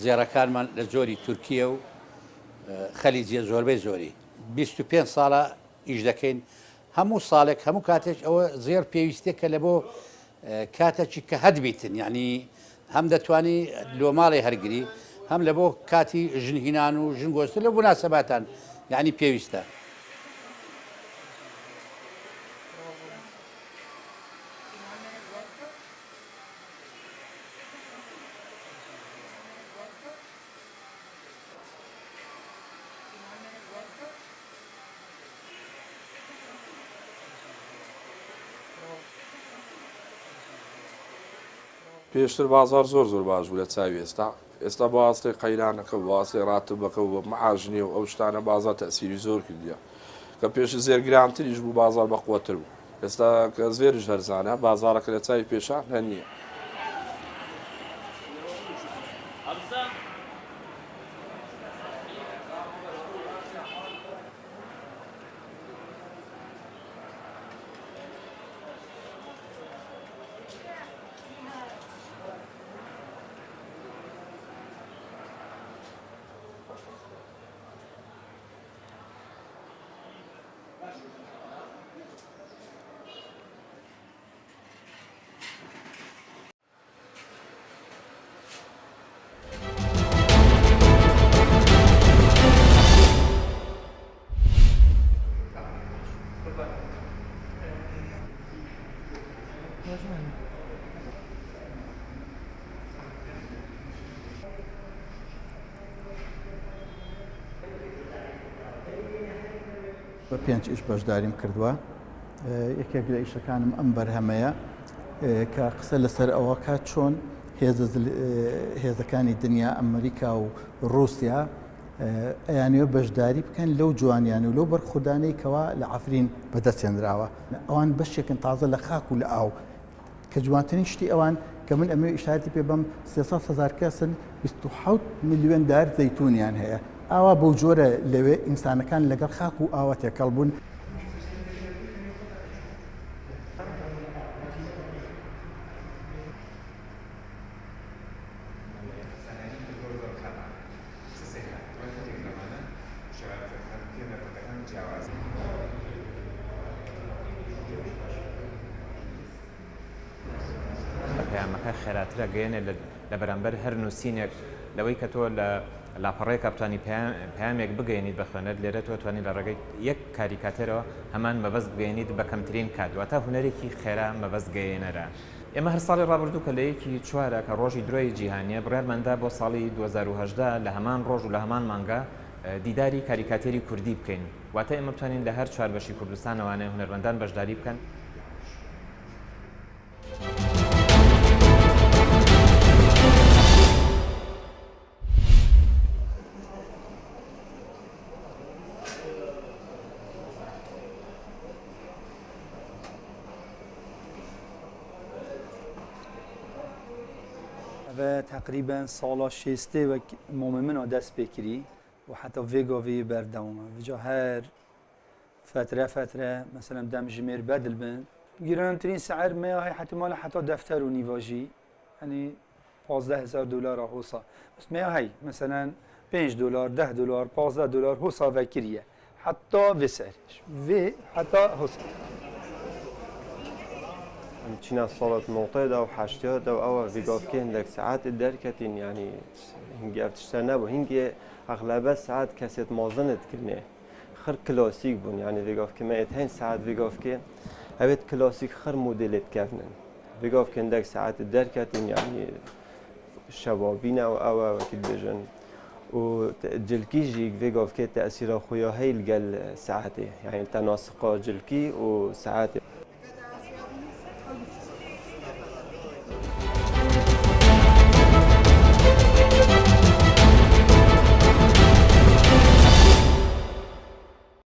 زێڕەکانمان لە زۆری تورکیە و خەلیجیە زۆربەی زۆری 25 ساڵە ئیش دەکەین هەموو ساڵێک هەموو کاتێک ئەوە زێر پێویستێکە لە بۆ کاتێکی کە هەدبیتن یعنی هەم دەتوانی لۆماڵی هەرگری هەم لە بۆ کاتی ژنهینان و ژن گۆستن لە بووناسەباتان یعنی پێویستە. پێشتر بازار زۆر زۆر باش بوو لە چاوی ئێستا بۆ ئاستی قەیرانەکە و ئاستی ڕاتبەکە و مەعاژنی و ئەو شتانە بازار تەسیری زۆر کردیە کە پێش زێرگرانتریش بوو بازار بەقوتر بوو ئێستا کە زێرش هەرزانە بازارەکە لە چاوی پێشان هەر نییە. بە 5 ئیش بەشداریم کردووە یەکێک لە ئیشەکانم ئەم بەرهەمەیە کە قسە لەسەر ئەوە کات چۆن هێزەکانی دنیا ئەمریکا و رووسیا ئەیانەوە بەشداری بکەن لەو جوانیان و لەو بەرخودانەی کەوا لە عەفرین بەدەستێنراوە ئەوان بەشێکن تازە لە خاک و لە ئاو کە جوانترین شتی ئەوان کە من ئەمێ ئیشارەتی پێ بەم 300,000 کەسن 27 ملیۆن دار زەیتونیان هەیە ئاوا بەو جۆرە لەوێ ئینسانەکان لەگەڵ خاک و ئاوا تێکەڵ بوون. پەیامەکە خێراترە گەیەنێ لە بەرامبەر هەر نووسینێک لەوەی کە تۆ لە لاپەڕێک کاپتانی پەیامێک بگەینیت بە خوێنەر لێرە تۆ توانی لە ڕێگەی یەک کاریکاتەرەوە هەمان مەبەست بگەینیت بە کەمترین کات واتە هونەرێکی خێرا مەبەست گەیەنەرە. ئێمە هەر ساڵی ڕابردوو کە لە یەکی چوارە کە ڕۆژی درۆی جیهانیە بڕیارماندا بۆ ساڵی 2010 لە هەمان ڕۆژ و لە هەمان مانگە دیداری کاریکاتێری کوردی بکەین واتە ئێمە بتوانین لە هەر چوار بەشی کوردستانەوانە هونەرمەندان بەشداری بکەن. و تقریبا سالا شسته و مؤمن دست بکری و حتی ویگاوی بردوامه وجا هر فتره مثلا دم جمیر بدل بند گرانترین سعر میاه حتی مال حتی دفتر و نیواژی یعنی $15,000 حوصا بس میاه مثلا $5 $10 $15 حوصا وکریه حتی وسرش و حتی حوصا چینا صالت نقطه دا و حشتیا دا و أول فيجافكين لك ساعات الدركتين يعني هنجي أفتشتنا وهنجي أغلب ساعات كاسيت مازنت كلنا خر كلاسيك بون يعني فيجافكين ما يتهين ساعات فيجافكين هبت كلاسيك خر موديلت كافنن فيجافكين لك ساعات الدركتين يعني شبابينا أو وكيد بيجن وجلكي جيك فيجافكين تأثير خويا هاي الجل ساعته يعني تناسق جلكي وساعته